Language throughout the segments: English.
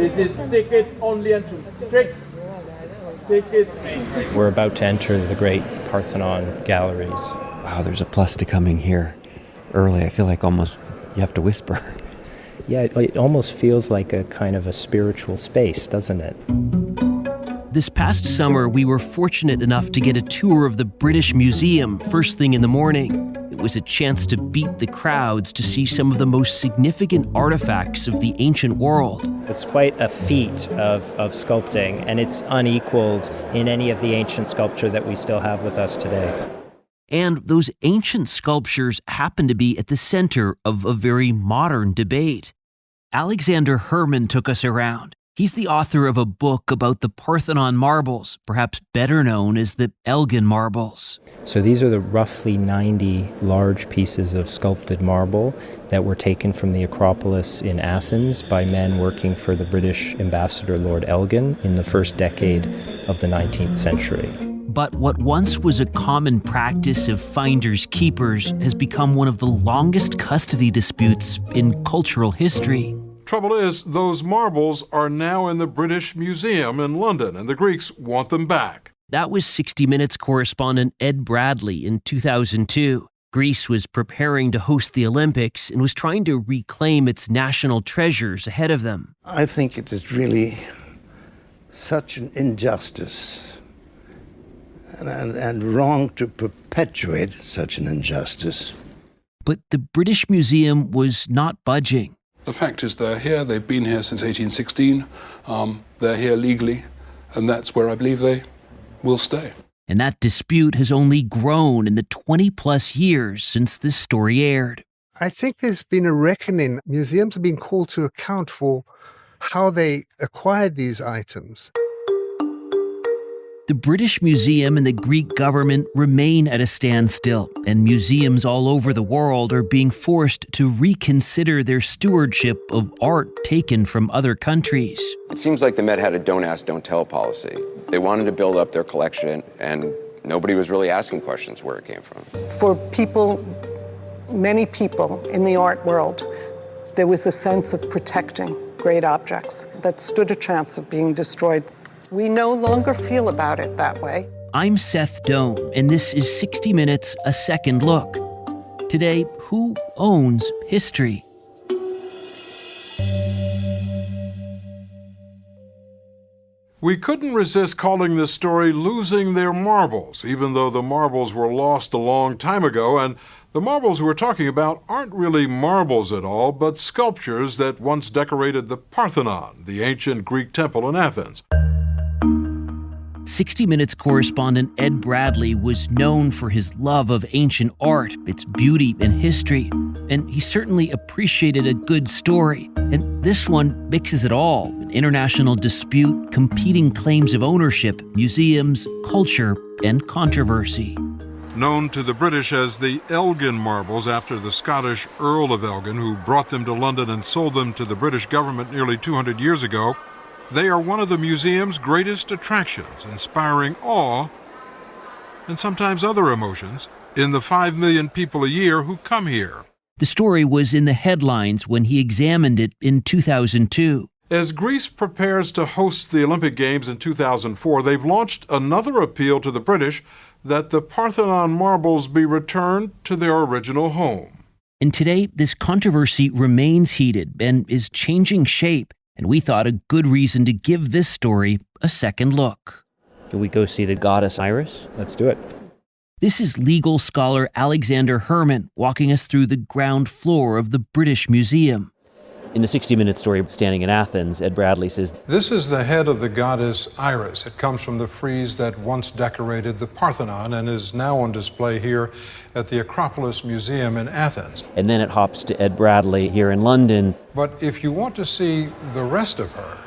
This is ticket-only entrance. Strict tickets. We're about to enter the great Parthenon galleries. Wow, there's a plus to coming here early. I feel like almost you have to whisper. Yeah, it almost feels like a kind of a spiritual space, doesn't it? This past summer, we were fortunate enough to get a tour of the British Museum first thing in the morning. It was a chance to beat the crowds to see some of the most significant artifacts of the ancient world. It's quite a feat of sculpting, and it's unequaled in any of the ancient sculpture that we still have with us today. And those ancient sculptures happen to be at the center of a very modern debate. Alexander Herman took us around. He's the author of a book about the Parthenon marbles, perhaps better known as the Elgin marbles. So these are the roughly 90 large pieces of sculpted marble that were taken from the Acropolis in Athens by men working for the British ambassador Lord Elgin in the first decade of the 19th century. But what once was a common practice of finders keepers has become one of the longest custody disputes in cultural history. Trouble is, those marbles are now in the British Museum in London, and the Greeks want them back. That was 60 Minutes correspondent Ed Bradley in 2002. Greece was preparing to host the Olympics and was trying to reclaim its national treasures ahead of them. I think it is really such an injustice and wrong to perpetuate such an injustice. But the British Museum was not budging. The fact is they're here, they've been here since 1816, they're here legally, and that's where I believe they will stay. And that dispute has only grown in the 20-plus years since this story aired. I think there's been a reckoning. Museums have been called to account for how they acquired these items. The British Museum and the Greek government remain at a standstill, and museums all over the world are being forced to reconsider their stewardship of art taken from other countries. It seems like the Met had a don't ask, don't tell policy. They wanted to build up their collection, and nobody was really asking questions where it came from. For people, many people in the art world, there was a sense of protecting great objects that stood a chance of being destroyed. We no longer feel about it that way. I'm Seth Doan, and this is 60 Minutes, A Second Look. Today, who owns history? We couldn't resist calling this story Losing Their Marbles, even though the marbles were lost a long time ago, and the marbles we're talking about aren't really marbles at all, but sculptures that once decorated the Parthenon, the ancient Greek temple in Athens. 60 Minutes correspondent Ed Bradley was known for his love of ancient art, its beauty and history, and he certainly appreciated a good story. And this one mixes it all: an international dispute, competing claims of ownership, museums, culture, and controversy. Known to the British as the Elgin marbles after the Scottish Earl of Elgin, who brought them to London and sold them to the British government nearly 200 years ago, they are one of the museum's greatest attractions, inspiring awe and sometimes other emotions in the 5 million people a year who come here. The story was in the headlines when he examined it in 2002. As Greece prepares to host the Olympic Games in 2004, they've launched another appeal to the British that the Parthenon marbles be returned to their original home. And today, this controversy remains heated and is changing shape. And we thought a good reason to give this story a second look. Can we go see the goddess Iris? Let's do it. This is legal scholar Alexander Herman walking us through the ground floor of the British Museum. In the 60 Minute story standing in Athens, Ed Bradley says, This is the head of the goddess Iris. It comes from the frieze that once decorated the Parthenon and is now on display here at the Acropolis Museum in Athens. And then it hops to Ed Bradley here in London. But if you want to see the rest of her,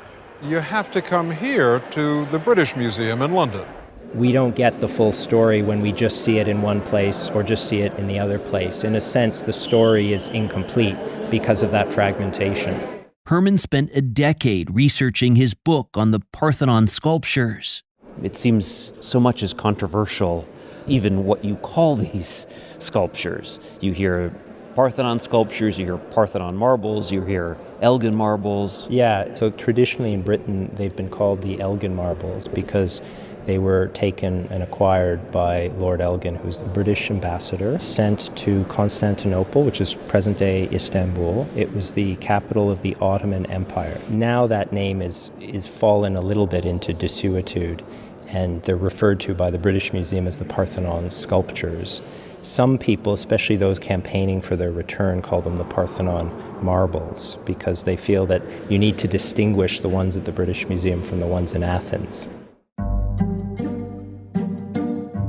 you have to come here to the British Museum in London. We don't get the full story when we just see it in one place or just see it in the other place. In a sense, the story is incomplete because of that fragmentation. Herman spent a decade researching his book on the Parthenon sculptures. It seems so much is controversial, even what you call these sculptures. You hear Parthenon sculptures, you hear Parthenon marbles, you hear Elgin marbles. Yeah, so traditionally in Britain, they've been called the Elgin marbles because they were taken and acquired by Lord Elgin, who's the British ambassador, sent to Constantinople, which is present-day Istanbul. It was the capital of the Ottoman Empire. Now that name is fallen a little bit into desuetude, and they're referred to by the British Museum as the Parthenon sculptures. Some people, especially those campaigning for their return, call them the Parthenon marbles because they feel that you need to distinguish the ones at the British Museum from the ones in Athens.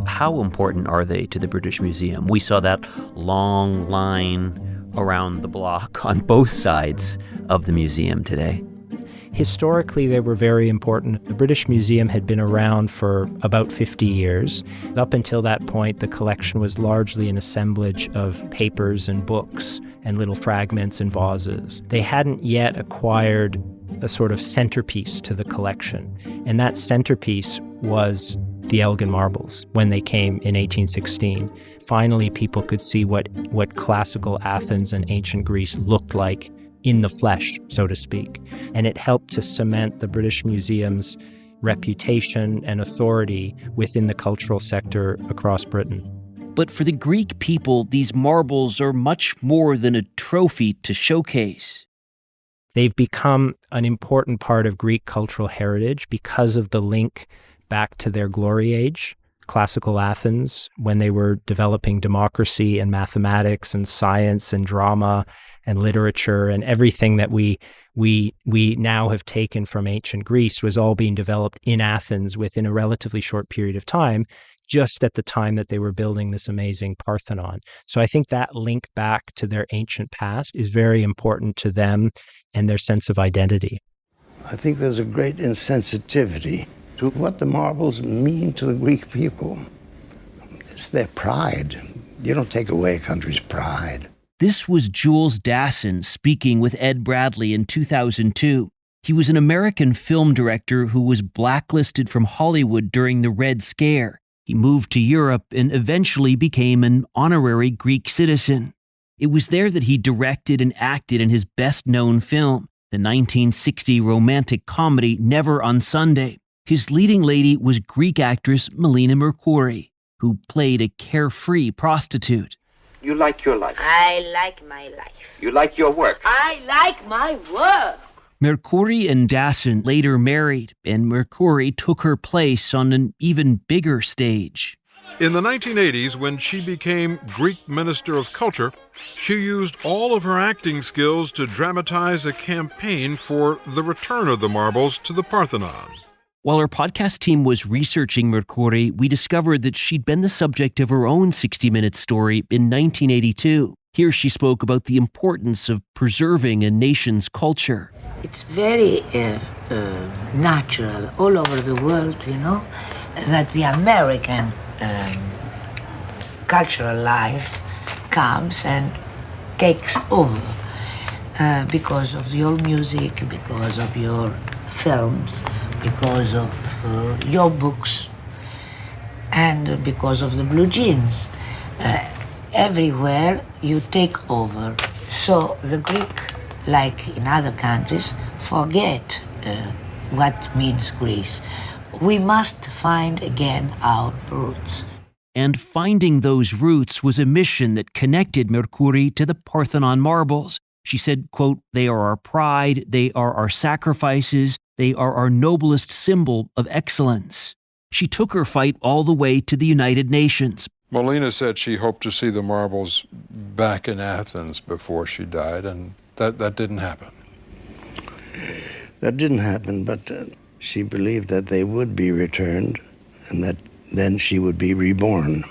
How important are they to the British Museum? We saw that long line around the block on both sides of the museum today. Historically, they were very important. The British Museum had been around for about 50 years. Up until that point, the collection was largely an assemblage of papers and books and little fragments and vases. They hadn't yet acquired a sort of centerpiece to the collection, and that centerpiece was the Elgin marbles when they came in 1816. Finally, people could see what classical Athens and ancient Greece looked like in the flesh, so to speak. And it helped to cement the British Museum's reputation and authority within the cultural sector across Britain. But for the Greek people, these marbles are much more than a trophy to showcase. They've become an important part of Greek cultural heritage because of the link back to their glory age, classical Athens, when they were developing democracy and mathematics and science and drama and literature, and everything that we now have taken from ancient Greece was all being developed in Athens within a relatively short period of time, just at the time that they were building this amazing Parthenon. So I think that link back to their ancient past is very important to them and their sense of identity. I think there's a great insensitivity to what the marbles mean to the Greek people. It's their pride. You don't take away a country's pride. This was Jules Dassin speaking with Ed Bradley in 2002. He was an American film director who was blacklisted from Hollywood during the Red Scare. He moved to Europe and eventually became an honorary Greek citizen. It was there that he directed and acted in his best-known film, the 1960 romantic comedy Never on Sunday. His leading lady was Greek actress Melina Mercouri, who played a carefree prostitute. You like your life. I like my life. You like your work. I like my work. Mercouri and Dassin later married, and Mercouri took her place on an even bigger stage. In the 1980s, when she became Greek Minister of Culture, she used all of her acting skills to dramatize a campaign for the return of the marbles to the Parthenon. While our podcast team was researching Mercouri, we discovered that she'd been the subject of her own 60-minute story in 1982. Here she spoke about the importance of preserving a nation's culture. It's very natural all over the world, that the American cultural life comes and takes over because of your music, because of your films, because of your books, and because of the blue jeans. Everywhere you take over. So the Greek, like in other countries, forget what means Greece. We must find again our roots. And finding those roots was a mission that connected Mercouri to the Parthenon marbles. She said, quote, "They are our pride, they are our sacrifices, they are our noblest symbol of excellence." She took her fight all the way to the United Nations. Melina said she hoped to see the marbles back in Athens before she died, and that didn't happen. That didn't happen, but she believed that they would be returned and that then she would be reborn.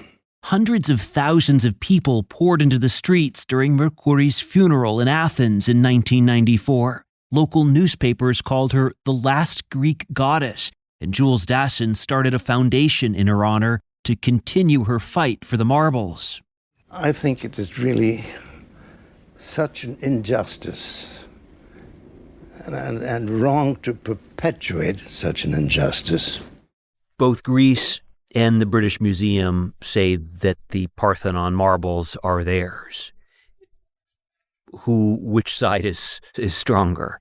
Hundreds of thousands of people poured into the streets during Mercouri's funeral in Athens in 1994. Local newspapers called her the last Greek goddess, and Jules Dassin started a foundation in her honor to continue her fight for the marbles. I think it is really such an injustice and wrong to perpetuate such an injustice. Both Greece and the British Museum say that the Parthenon marbles are theirs. which side is stronger?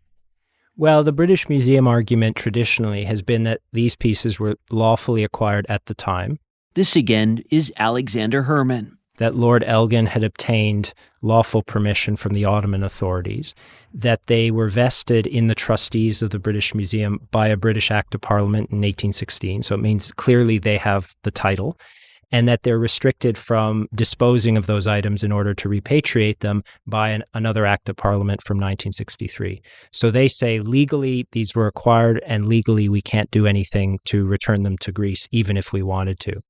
Well, the British Museum argument traditionally has been that these pieces were lawfully acquired at the time. This again is Alexander Herman. That Lord Elgin had obtained lawful permission from the Ottoman authorities, that they were vested in the trustees of the British Museum by a British Act of Parliament in 1816. So it means clearly they have the title, and that they're restricted from disposing of those items in order to repatriate them by another Act of Parliament from 1963. So they say legally these were acquired, and legally we can't do anything to return them to Greece, even if we wanted to.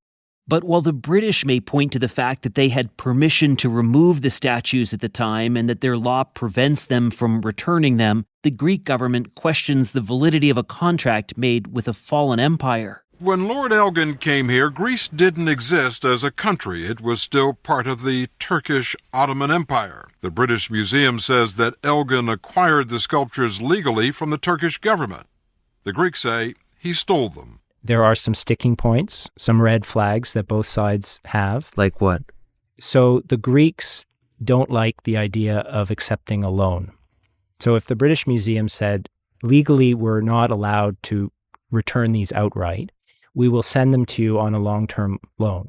But while the British may point to the fact that they had permission to remove the statues at the time and that their law prevents them from returning them, the Greek government questions the validity of a contract made with a fallen empire. When Lord Elgin came here, Greece didn't exist as a country. It was still part of the Turkish Ottoman Empire. The British Museum says that Elgin acquired the sculptures legally from the Turkish government. The Greeks say he stole them. There are some sticking points, some red flags that both sides have. Like what? So the Greeks don't like the idea of accepting a loan. So if the British Museum said, legally we're not allowed to return these outright, we will send them to you on a long-term loan.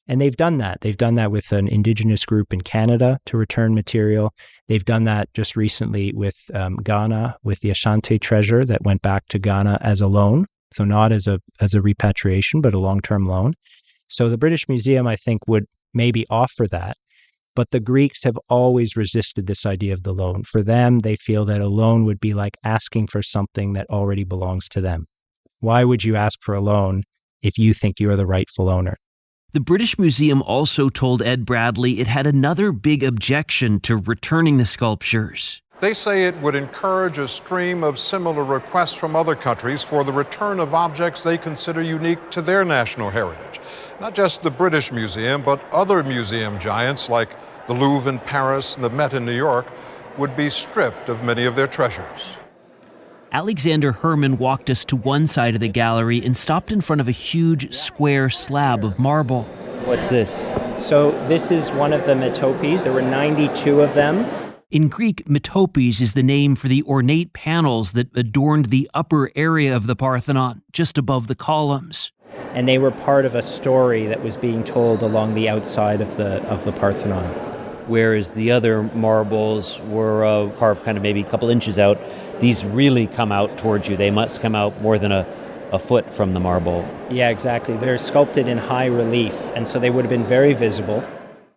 And they've done that. They've done that with an indigenous group in Canada to return material. They've done that just recently with Ghana, with the Ashanti treasure that went back to Ghana as a loan. So not as a repatriation, but a long-term loan. So the British Museum, I think, would maybe offer that. But the Greeks have always resisted this idea of the loan. For them, they feel that a loan would be like asking for something that already belongs to them. Why would you ask for a loan if you think you are the rightful owner? The British Museum also told Ed Bradley it had another big objection to returning the sculptures. They say it would encourage a stream of similar requests from other countries for the return of objects they consider unique to their national heritage. Not just the British Museum, but other museum giants like the Louvre in Paris and the Met in New York would be stripped of many of their treasures. Alexander Herman walked us to one side of the gallery and stopped in front of a huge square slab of marble. What's this? So this is one of the metopes. There were 92 of them. In Greek, metopes is the name for the ornate panels that adorned the upper area of the Parthenon, just above the columns. And they were part of a story that was being told along the outside of the Parthenon. Whereas the other marbles were carved kind of maybe a couple inches out, these really come out towards you. They must come out more than a foot from the marble. Yeah, exactly. They're sculpted in high relief, and so they would have been very visible.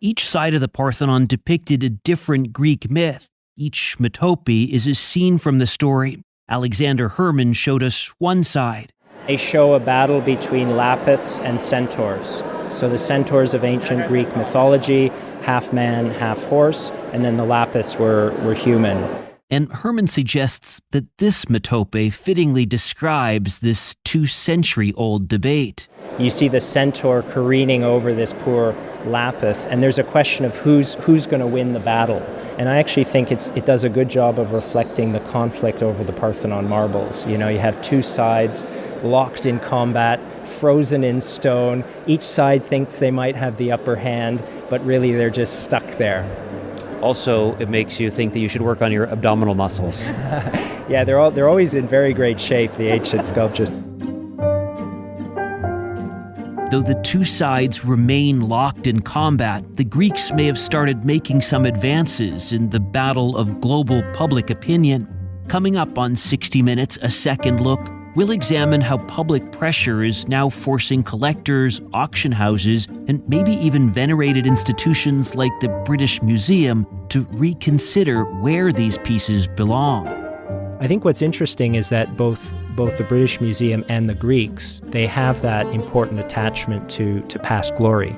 Each side of the Parthenon depicted a different Greek myth. Each metope is a scene from the story. Alexander Herman showed us one side. They show a battle between Lapiths and centaurs. So the centaurs of ancient Greek mythology, half man, half horse, and then the Lapiths were human. And Herman suggests that this metope fittingly describes this 2-century-old debate. You see the centaur careening over this poor Lapith, and there's a question of who's going to win the battle. And I actually think it does a good job of reflecting the conflict over the Parthenon marbles. You know, you have two sides locked in combat, frozen in stone. Each side thinks they might have the upper hand, but really they're just stuck there. Also, it makes you think that you should work on your abdominal muscles. Yeah, they're always in very great shape, the ancient sculptures. Though the two sides remain locked in combat, the Greeks may have started making some advances in the battle of global public opinion. Coming up on 60 Minutes, A Second Look, we'll examine how public pressure is now forcing collectors, auction houses, and maybe even venerated institutions like the British Museum to reconsider where these pieces belong. I think what's interesting is that both the British Museum and the Greeks, they have that important attachment to past glory.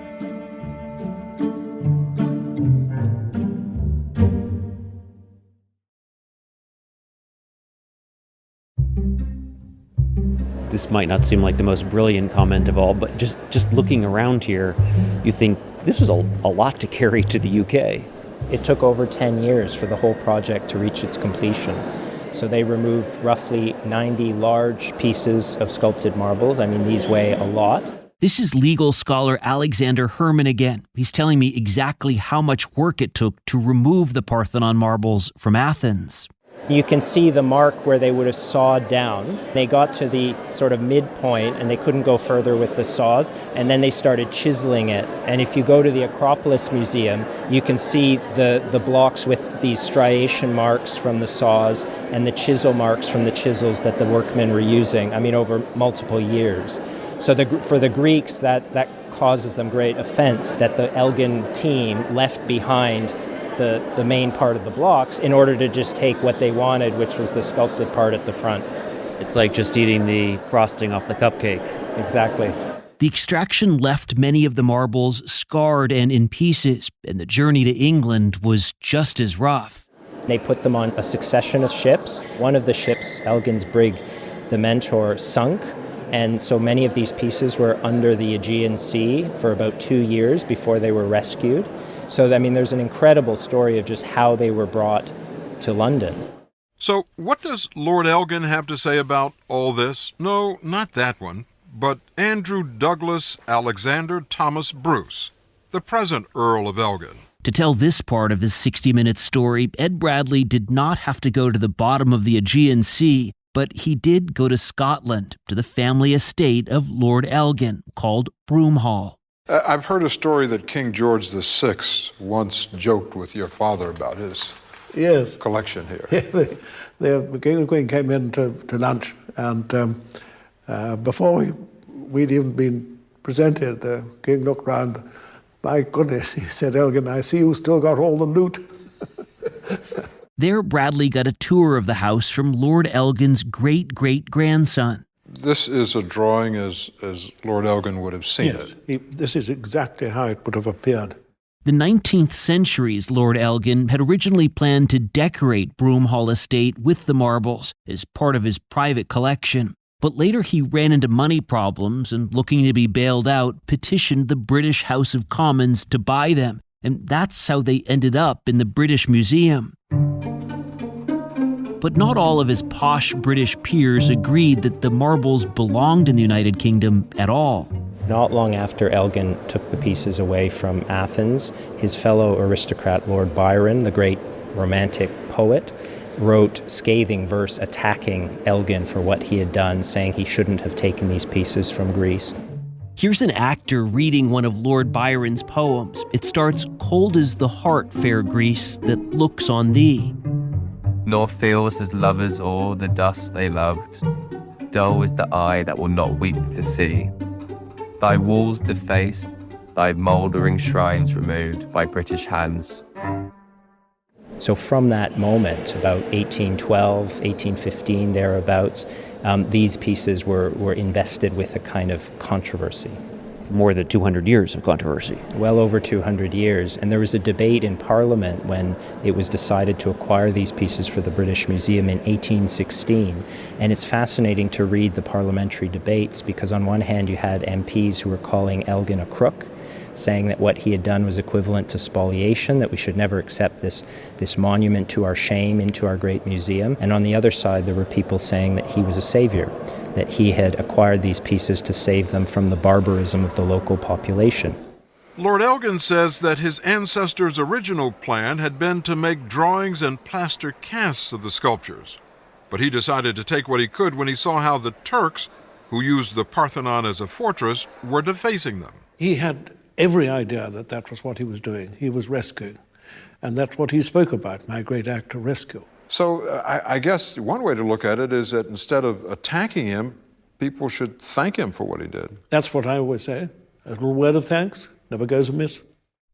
This might not seem like the most brilliant comment of all, but just looking around here, you think this was a lot to carry to the UK. It took over 10 years for the whole project to reach its completion. So they removed roughly 90 large pieces of sculpted marbles. I mean, these weigh a lot. This is legal scholar Alexander Herman again. He's telling me exactly how much work it took to remove the Parthenon marbles from Athens. You can see the mark where they would have sawed down. They got to the sort of midpoint and they couldn't go further with the saws, and then they started chiseling it. And if you go to the Acropolis Museum, you can see the blocks with these striation marks from the saws and the chisel marks from the chisels that the workmen were using, over multiple years. So for the Greeks, that causes them great offense that the Elgin team left behind the main part of the blocks in order to just take what they wanted, which was the sculpted part at the front. It's like just eating the frosting off the cupcake. Exactly. The extraction left many of the marbles scarred and in pieces, and the journey to England was just as rough. They put them on a succession of ships. One of the ships, Elgin's brig, the Mentor, sunk, and so many of these pieces were under the Aegean Sea for about 2 years before they were rescued. So, there's an incredible story of just how they were brought to London. So, what does Lord Elgin have to say about all this? No, not that one, but Andrew Douglas Alexander Thomas Bruce, the present Earl of Elgin. To tell this part of his 60-minute story, Ed Bradley did not have to go to the bottom of the Aegean Sea, but he did go to Scotland, to the family estate of Lord Elgin, called Broomhall. I've heard a story that King George VI once joked with your father about his collection here. The King and Queen came in to lunch, and before we'd even been presented, the King looked round. My goodness, he said, "Elgin, I see you still got all the loot." There, Bradley got a tour of the house from Lord Elgin's great-great-grandson. This is a drawing as Lord Elgin would have seen it. This is exactly how it would have appeared. The 19th century's Lord Elgin had originally planned to decorate Broomhall Estate with the marbles as part of his private collection. But later he ran into money problems and, looking to be bailed out, petitioned the British House of Commons to buy them. And that's how they ended up in the British Museum. But not all of his posh British peers agreed that the marbles belonged in the United Kingdom at all. Not long after Elgin took the pieces away from Athens, his fellow aristocrat Lord Byron, the great romantic poet, wrote scathing verse attacking Elgin for what he had done, saying he shouldn't have taken these pieces from Greece. Here's an actor reading one of Lord Byron's poems. It starts, "Cold is the heart, fair Greece, that looks on thee. Nor feels as lovers o'er the dust they loved. Dull is the eye that will not weep to see. Thy walls defaced, thy mouldering shrines removed by British hands." So from that moment, about 1812, 1815, thereabouts, these pieces were invested with a kind of controversy. More than 200 years of controversy. Well over 200 years. And there was a debate in Parliament when it was decided to acquire these pieces for the British Museum in 1816. And it's fascinating to read the parliamentary debates because on one hand you had MPs who were calling Elgin a crook, saying that what he had done was equivalent to spoliation, that we should never accept this monument to our shame into our great museum. And on the other side, there were people saying that he was a savior, that he had acquired these pieces to save them from the barbarism of the local population. Lord Elgin says that his ancestors' original plan had been to make drawings and plaster casts of the sculptures. But he decided to take what he could when he saw how the Turks, who used the Parthenon as a fortress, were defacing them. He had every idea that that was what he was doing. He was rescuing. And that's what he spoke about, my great act of rescue. So I guess one way to look at it is that instead of attacking him, people should thank him for what he did. That's what I always say. A little word of thanks never goes amiss.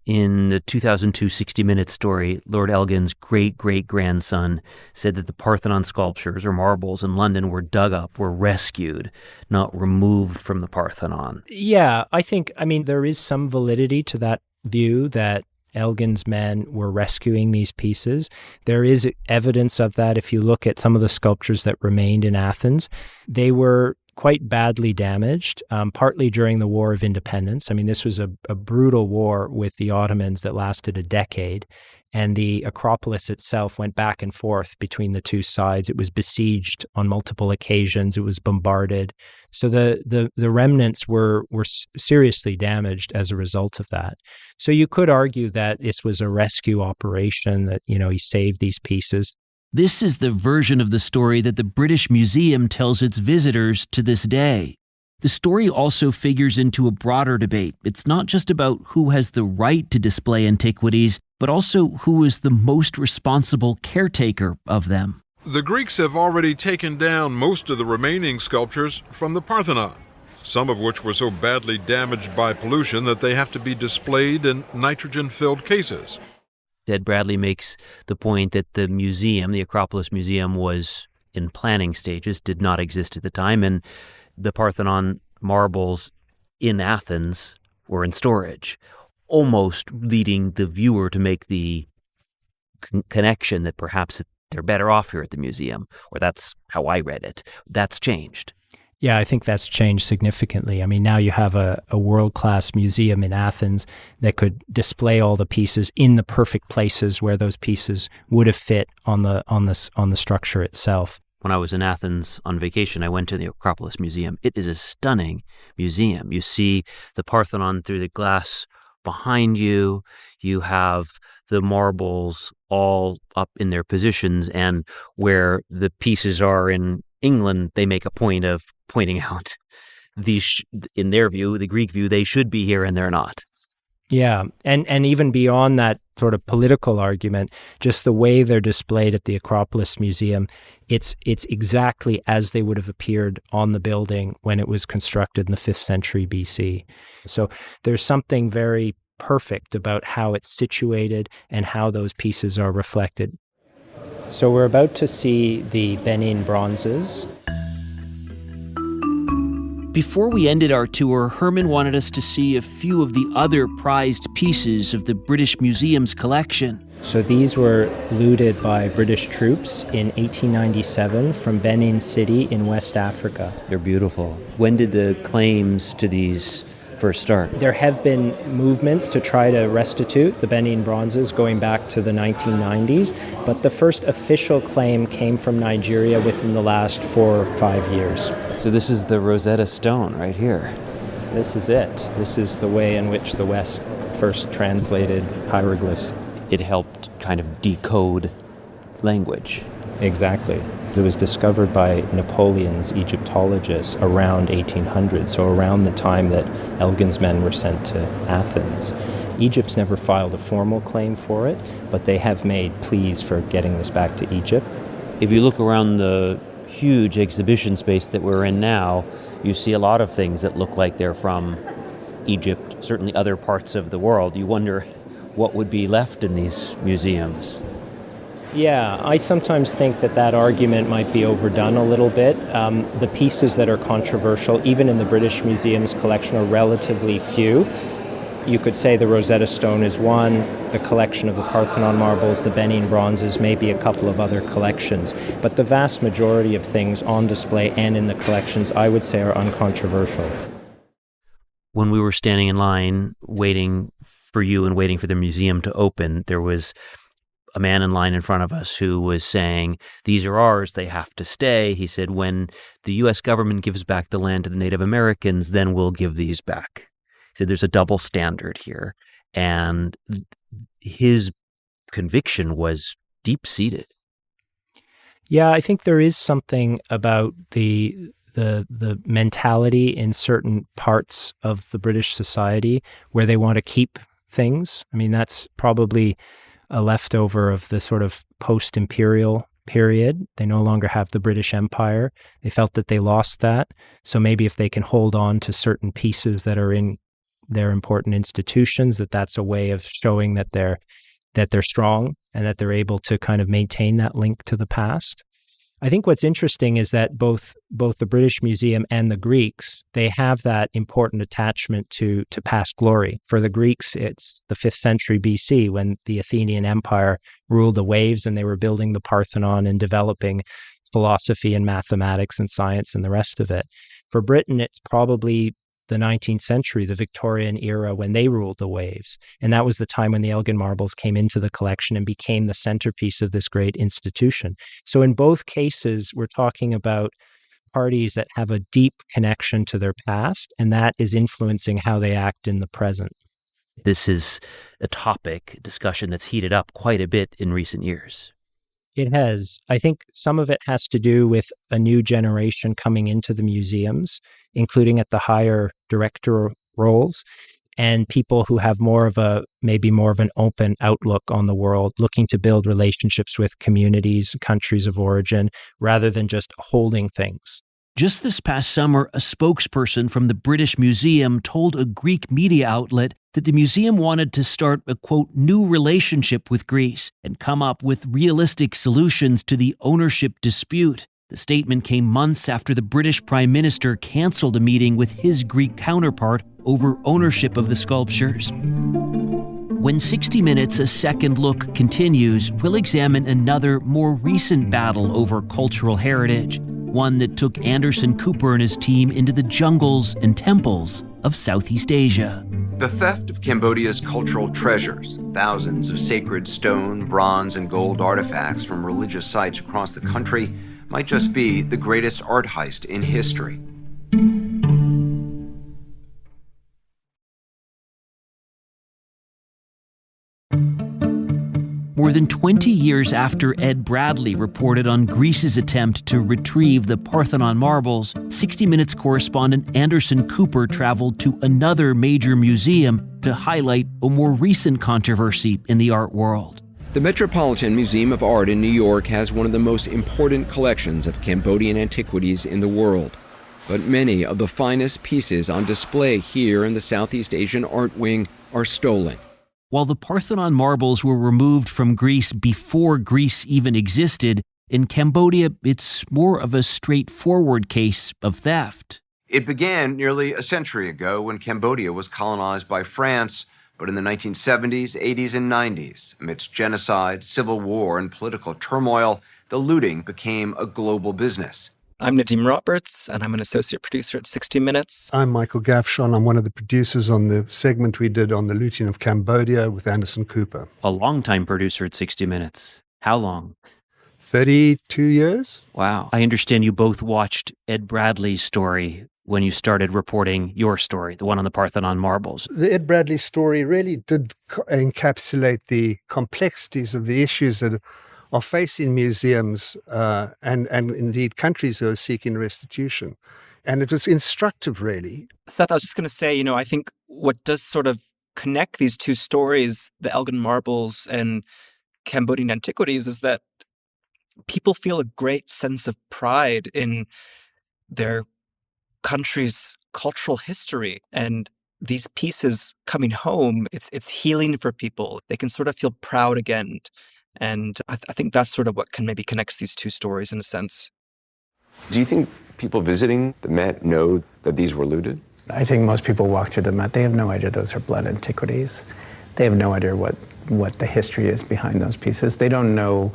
In the 2002 60-minute story, Lord Elgin's great-great-grandson said that the Parthenon sculptures or marbles in London were dug up, were rescued, not removed from the Parthenon. Yeah, I think, there is some validity to that view that Elgin's men were rescuing these pieces. There is evidence of that if you look at some of the sculptures that remained in Athens. They were quite badly damaged, partly during the War of Independence. This was a brutal war with the Ottomans that lasted a decade. and the Acropolis itself went back and forth between the two sides. It was besieged on multiple occasions. It was bombarded. So the remnants were seriously damaged as a result of that. So you could argue that this was a rescue operation, that, he saved these pieces. This is the version of the story that the British Museum tells its visitors to this day. The story also figures into a broader debate. It's not just about who has the right to display antiquities, but also who is the most responsible caretaker of them. The Greeks have already taken down most of the remaining sculptures from the Parthenon, some of which were so badly damaged by pollution that they have to be displayed in nitrogen-filled cases. Ed Bradley makes the point that the museum, the Acropolis Museum, was in planning stages, did not exist at the time, and the Parthenon marbles in Athens were in storage, almost leading the viewer to make the connection that perhaps they're better off here at the museum, or that's how I read it. That's changed. Yeah, I think that's changed significantly. I mean, now you have a world-class museum in Athens that could display all the pieces in the perfect places where those pieces would have fit on the structure itself. When I was in Athens on vacation, I went to the Acropolis Museum. It is a stunning museum. You see the Parthenon through the glass behind you. You have the marbles all up in their positions, and where the pieces are in England, they make a point of pointing out these, in their view, the Greek view, they should be here and they're not. Yeah, and even beyond that sort of political argument, just the way they're displayed at the Acropolis Museum, it's exactly as they would have appeared on the building when it was constructed in the 5th century BC. So there's something very perfect about how it's situated and how those pieces are reflected. So we're about to see the Benin bronzes. Before we ended our tour, Herman wanted us to see a few of the other prized pieces of the British Museum's collection. So these were looted by British troops in 1897 from Benin City in West Africa. They're beautiful. When did the claims to these first start? There have been movements to try to restitute the Benin bronzes going back to the 1990s, but the first official claim came from Nigeria within the last 4 or 5 years. So this is the Rosetta Stone right here. This is it. This is the way in which the West first translated hieroglyphs. It helped kind of decode language. Exactly. It was discovered by Napoleon's Egyptologists around 1800, so around the time that Elgin's men were sent to Athens. Egypt's never filed a formal claim for it, but they have made pleas for getting this back to Egypt. If you look around the huge exhibition space that we're in now, you see a lot of things that look like they're from Egypt, certainly other parts of the world. You wonder what would be left in these museums. Yeah, I sometimes think that argument might be overdone a little bit. The pieces that are controversial, even in the British Museum's collection, are relatively few. You could say the Rosetta Stone is one, the collection of the Parthenon marbles, the Benin bronzes, maybe a couple of other collections. But the vast majority of things on display and in the collections, I would say, are uncontroversial. When we were standing in line waiting for you and waiting for the museum to open, there was a man in line in front of us who was saying, these are ours, they have to stay. He said, when the U.S. government gives back the land to the Native Americans, then we'll give these back. He said, there's a double standard here. And his conviction was deep-seated. Yeah, I think there is something about the mentality in certain parts of the British society where they want to keep things. I mean, that's probably a leftover of the sort of post-imperial period. They no longer have the British Empire. They felt that they lost that. So maybe if they can hold on to certain pieces that are in their important institutions, that's a way of showing that they're strong and that they're able to kind of maintain that link to the past. I think what's interesting is that both the British Museum and the Greeks, they have that important attachment to past glory. For the Greeks, it's the 5th century BC when the Athenian Empire ruled the waves and they were building the Parthenon and developing philosophy and mathematics and science and the rest of it. For Britain, it's probably the 19th century, the Victorian era, when they ruled the waves. And that was the time when the Elgin marbles came into the collection and became the centerpiece of this great institution. So in both cases, we're talking about parties that have a deep connection to their past, and that is influencing how they act in the present. This is a discussion that's heated up quite a bit in recent years. It has. I think some of it has to do with a new generation coming into the museums, including at the higher director roles, and people who have maybe more of an open outlook on the world, looking to build relationships with communities, countries of origin, rather than just holding things. Just this past summer, a spokesperson from the British Museum told a Greek media outlet that the museum wanted to start a, quote, new relationship with Greece and come up with realistic solutions to the ownership dispute. The statement came months after the British Prime Minister canceled a meeting with his Greek counterpart over ownership of the sculptures. When 60 Minutes, a second look continues, we'll examine another, more recent battle over cultural heritage, one that took Anderson Cooper and his team into the jungles and temples of Southeast Asia. The theft of Cambodia's cultural treasures, thousands of sacred stone, bronze, and gold artifacts from religious sites across the country, might just be the greatest art heist in history. More than 20 years after Ed Bradley reported on Greece's attempt to retrieve the Parthenon marbles, 60 Minutes correspondent Anderson Cooper traveled to another major museum to highlight a more recent controversy in the art world. The Metropolitan Museum of Art in New York has one of the most important collections of Cambodian antiquities in the world. But many of the finest pieces on display here in the Southeast Asian Art Wing are stolen. While the Parthenon marbles were removed from Greece before Greece even existed, in Cambodia, it's more of a straightforward case of theft. It began nearly a century ago when Cambodia was colonized by France, but in the 1970s, 80s, and 90s, amidst genocide, civil war, and political turmoil, the looting became a global business. I'm Nadim Roberts, and I'm an associate producer at 60 Minutes. I'm Michael Gafshon. I'm one of the producers on the segment we did on the looting of Cambodia with Anderson Cooper. A longtime producer at 60 Minutes. How long? 32 years. Wow. I understand you both watched Ed Bradley's story when you started reporting your story, the one on the Parthenon marbles. The Ed Bradley story really did encapsulate the complexities of the issues that are facing museums and indeed countries who are seeking restitution. And it was instructive, really. Seth, I was just going to say, I think what does sort of connect these two stories, the Elgin marbles and Cambodian antiquities, is that people feel a great sense of pride in their country's cultural history. And these pieces coming home, it's healing for people. They can sort of feel proud again. And I think that's sort of what maybe connects these two stories in a sense. Do you think people visiting the Met know that these were looted? I think most people walk through the Met, they have no idea those are blood antiquities. They have no idea what the history is behind those pieces. They don't know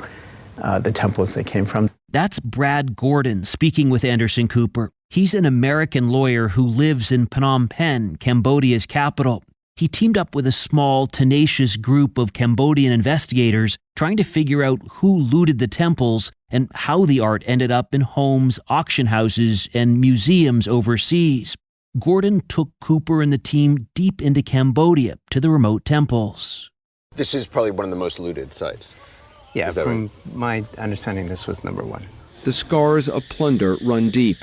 the temples they came from. That's Brad Gordon speaking with Anderson Cooper. He's an American lawyer who lives in Phnom Penh, Cambodia's capital. He teamed up with a small, tenacious group of Cambodian investigators trying to figure out who looted the temples and how the art ended up in homes, auction houses, and museums overseas. Gordon took Cooper and the team deep into Cambodia to the remote temples. This is probably one of the most looted sites. Yeah, from my understanding, this was number one. The scars of plunder run deep.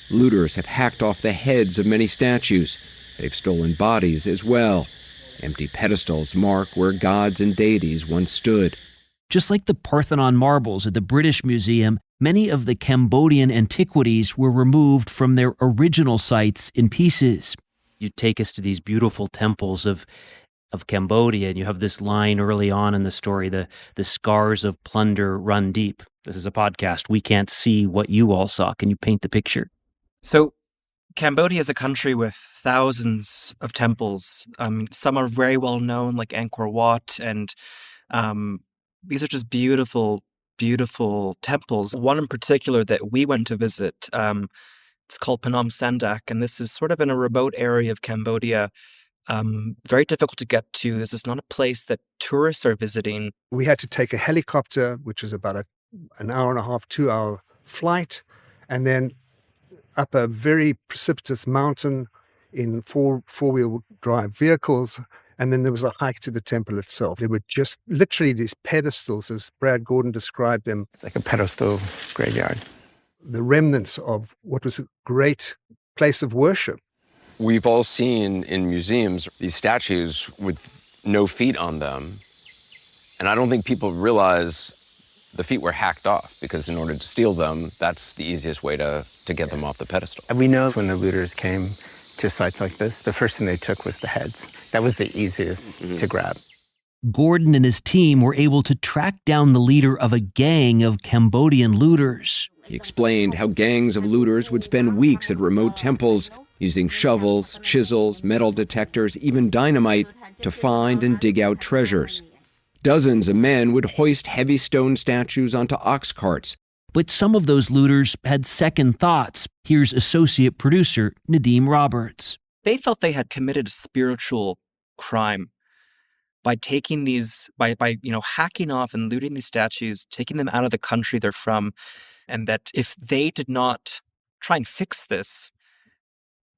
Looters have hacked off the heads of many statues. They've stolen bodies as well. Empty pedestals mark where gods and deities once stood. Just like the Parthenon marbles at the British Museum, many of the Cambodian antiquities were removed from their original sites in pieces. You take us to these beautiful temples of Cambodia, and you have this line early on in the story, the scars of plunder run deep. This is a podcast. We can't see what you all saw. Can you paint the picture? So Cambodia is a country with thousands of temples. Some are very well known, like Angkor Wat, and these are just beautiful, beautiful temples. One in particular that we went to visit It's called Phnom Sandak, and this is sort of in a remote area of Cambodia. Very difficult to get to. This is not a place that tourists are visiting. We had to take a helicopter, which is about an hour and a half, 2-hour flight, and then up a very precipitous mountain in four-wheel drive vehicles. And then there was a hike to the temple itself. There were just literally these pedestals, as Brad Gordon described them. It's like a pedestal graveyard. The remnants of what was a great place of worship. We've all seen in museums these statues with no feet on them. And I don't think people realize the feet were hacked off, because in order to steal them, that's the easiest way to get them off the pedestal. And we know when the looters came to sites like this, the first thing they took was the heads. That was the easiest to grab. Gordon and his team were able to track down the leader of a gang of Cambodian looters. He explained how gangs of looters would spend weeks at remote temples using shovels, chisels, metal detectors, even dynamite to find and dig out treasures. Dozens of men would hoist heavy stone statues onto ox carts. But some of those looters had second thoughts. Here's associate producer Nadeem Roberts. They felt they had committed a spiritual crime by taking these, by hacking off and looting these statues, taking them out of the country they're from, and that if they did not try and fix this,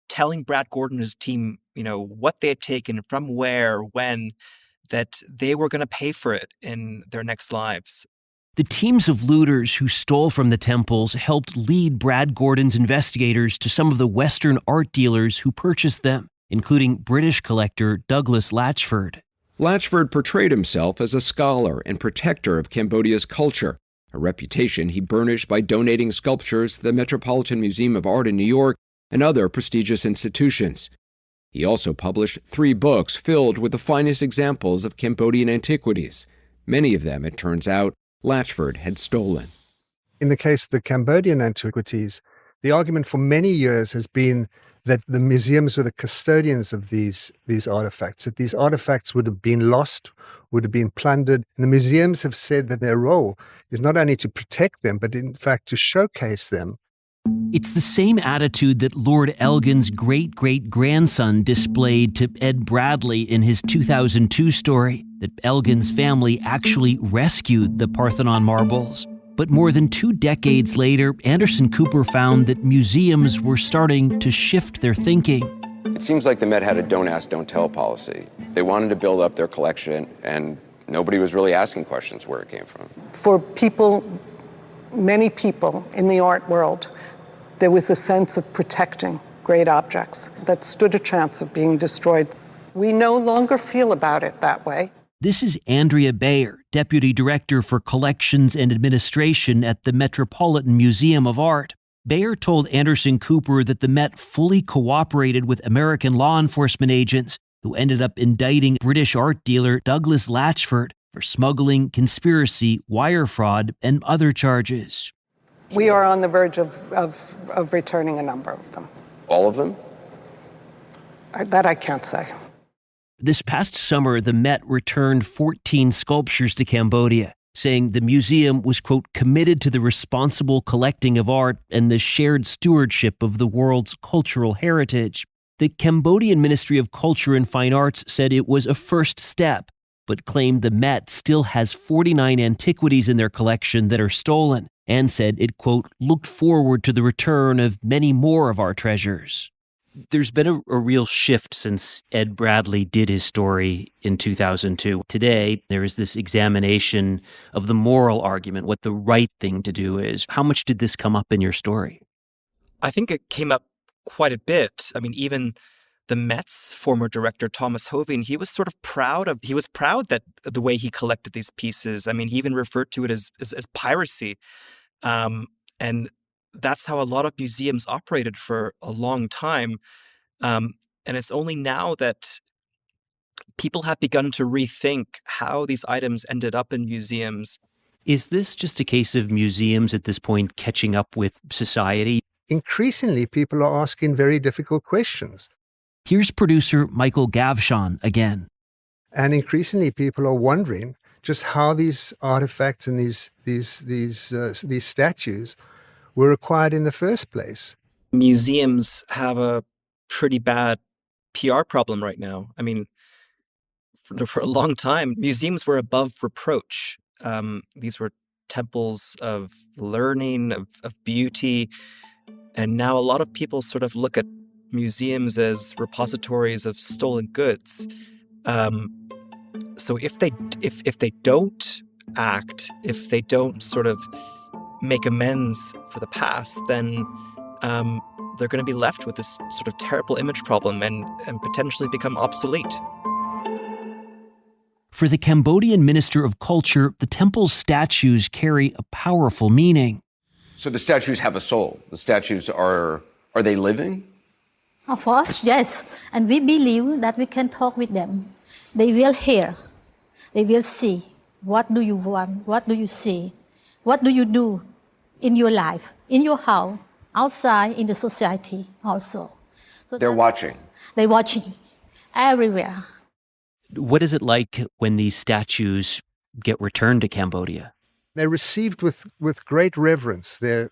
telling Brad Gordon and his team, what they had taken, from where, when, that they were going to pay for it in their next lives. The teams of looters who stole from the temples helped lead Brad Gordon's investigators to some of the Western art dealers who purchased them, including British collector Douglas Latchford. Latchford portrayed himself as a scholar and protector of Cambodia's culture, a reputation he burnished by donating sculptures to the Metropolitan Museum of Art in New York and other prestigious institutions. He also published 3 books filled with the finest examples of Cambodian antiquities. Many of them, it turns out, Latchford had stolen. In the case of the Cambodian antiquities, the argument for many years has been that the museums were the custodians of these artifacts, that these artifacts would have been lost, would have been plundered. And the museums have said that their role is not only to protect them, but in fact to showcase them. It's the same attitude that Lord Elgin's great-great-grandson displayed to Ed Bradley in his 2002 story, that Elgin's family actually rescued the Parthenon marbles. But more than 2 decades later, Anderson Cooper found that museums were starting to shift their thinking. It seems like the Met had a don't ask, don't tell policy. They wanted to build up their collection, and nobody was really asking questions where it came from. For people, many people in the art world, there was a sense of protecting great objects that stood a chance of being destroyed. We no longer feel about it that way. This is Andrea Bayer, Deputy Director for Collections and Administration at the Metropolitan Museum of Art. Bayer told Anderson Cooper that the Met fully cooperated with American law enforcement agents who ended up indicting British art dealer Douglas Latchford for smuggling, conspiracy, wire fraud, and other charges. We are on the verge of returning a number of them. All of them? That I can't say. This past summer, the Met returned 14 sculptures to Cambodia, saying the museum was, quote, committed to the responsible collecting of art and the shared stewardship of the world's cultural heritage. The Cambodian Ministry of Culture and Fine Arts said it was a first step, but claimed the Met still has 49 antiquities in their collection that are stolen, and said it, quote, looked forward to the return of many more of our treasures. There's been a real shift since Ed Bradley did his story in 2002. Today, there is this examination of the moral argument, what the right thing to do is. How much did this come up in your story? I think it came up quite a bit. I mean, even the Met's former director, Thomas Hoving, he was proud that the way he collected these pieces. I mean, he even referred to it as piracy. And that's how a lot of museums operated for a long time. And it's only now that people have begun to rethink how these items ended up in museums. Is this just a case of museums at this point catching up with society? Increasingly, people are asking very difficult questions. Here's producer Michael Gavshon again. And increasingly, people are wondering just how these artifacts and these statues were acquired in the first place. museums have a pretty bad PR problem right now. I mean, for a long time, museums were above reproach. These were temples of learning, of beauty. And now a lot of people sort of look at museums as repositories of stolen goods. So if they don't act, if they don't sort of make amends for the past, then they're going to be left with this sort of terrible image problem and potentially become obsolete. For the Cambodian Minister of Culture, the temple's statues carry a powerful meaning. So the statues have a soul. The statues are they living? Of course, yes. And we believe that we can talk with them. They will hear. They will see. What do you want? What do you see? What do you do in your life, in your house, outside, in the society also? So they're watching. They're watching everywhere. What is it like when these statues get returned to Cambodia? They're received with great reverence. They're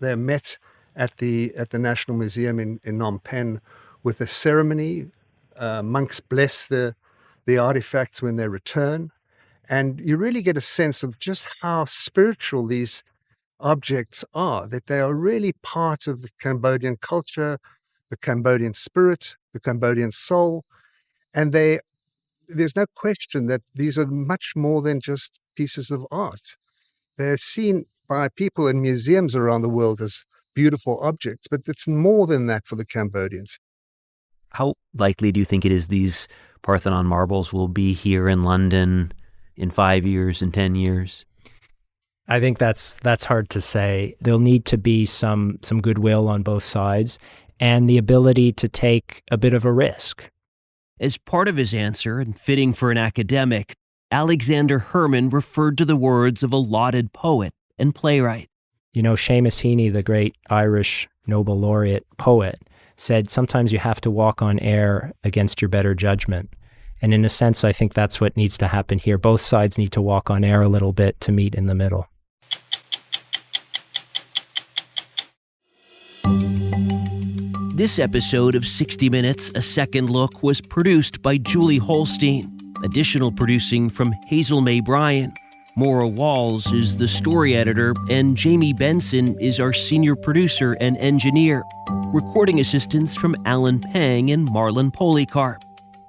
met at the National Museum in Phnom Penh with a ceremony. Monks bless the artifacts when they return. And you really get a sense of just how spiritual these objects are, that they are really part of the Cambodian culture, the Cambodian spirit, the Cambodian soul. And there's no question that these are much more than just pieces of art. They're seen by people in museums around the world as beautiful objects, but it's more than that for the Cambodians. How likely do you think it is these Parthenon marbles will be here in London in 5 years, in 10 years? I think that's hard to say. There'll need to be some goodwill on both sides and the ability to take a bit of a risk. As part of his answer, and fitting for an academic, Alexander Herman referred to the words of a lauded poet and playwright. You know, Seamus Heaney, the great Irish Nobel laureate poet, said sometimes you have to walk on air against your better judgment. And in a sense, I think that's what needs to happen here. Both sides need to walk on air a little bit to meet in the middle. This episode of 60 Minutes, A Second Look was produced by Julie Holstein. Additional producing from Hazel May Bryan. Maura Walls is the story editor, and Jamie Benson is our senior producer and engineer. Recording assistance from Alan Pang and Marlon Polycarp.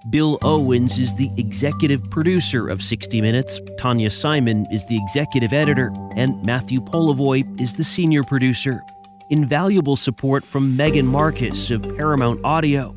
Bill Owens is the executive producer of 60 Minutes, Tanya Simon is the executive editor, and Matthew Polivoy is the senior producer. Invaluable support from Megan Marcus of Paramount Audio.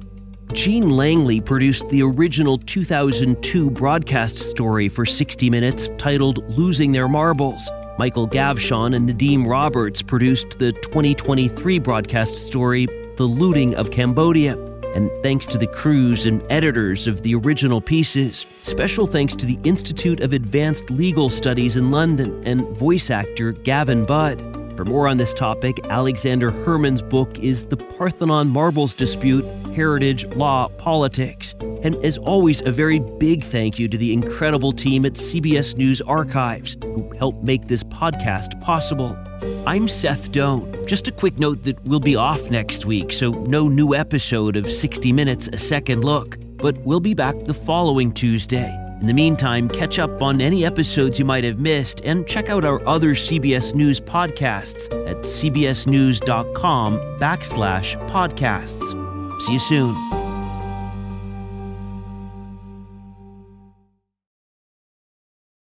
Gene Langley produced the original 2002 broadcast story for 60 Minutes titled Losing Their Marbles. Michael Gavshon and Nadeem Roberts produced the 2023 broadcast story The Looting of Cambodia. And thanks to the crews and editors of the original pieces. Special thanks to the Institute of Advanced Legal Studies in London and voice actor Gavin Budd. For more on this topic, Alexander Herman's book is The Parthenon Marbles Dispute, Heritage, Law, Politics. And as always, a very big thank you to the incredible team at CBS News Archives who helped make this podcast possible. I'm Seth Doan. Just a quick note that we'll be off next week, so no new episode of 60 Minutes, A Second Look. But we'll be back the following Tuesday. In the meantime, catch up on any episodes you might have missed and check out our other CBS News podcasts at cbsnews.com/podcasts. See you soon.